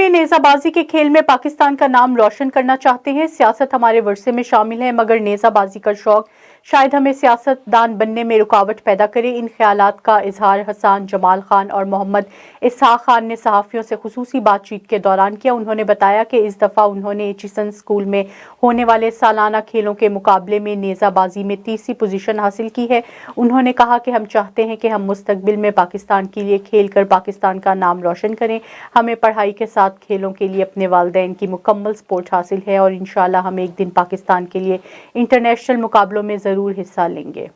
उन्होंने नेजाबाजी के खेल में पाकिस्तान का नाम रोशन करना चाहते हैं। सियासत हमारे वर्से में शामिल है, मगर नेजाबाजी का शौक शायद हमें सियासतदान बनने में रुकावट पैदा करे। इन ख्यालात का इजहार हसन जमाल खान और मोहम्मद इसहाक खान ने सहाफ़ियों से खुसूसी बातचीत के दौरान किया। उन्होंने बताया कि इस दफ़ा उन्होंने एचिसन स्कूल में होने वाले सालाना खेलों के मुकाबले में नेजाबाजी में तीसरी पोजीशन हासिल की है। उन्होंने कहा कि हम चाहते हैं कि हम मुस्तकबिल में पाकिस्तान के लिए खेल कर पाकिस्तान का नाम रोशन करें। हमें पढ़ाई के साथ खेलों के लिए अपने वालिदैन की मुकम्मल सपोर्ट हासिल है और इंशाअल्लाह हम एक दिन पाकिस्तान के लिए इंटरनेशनल मुकाबलों में ज़रूर हिस्सा लेंगे।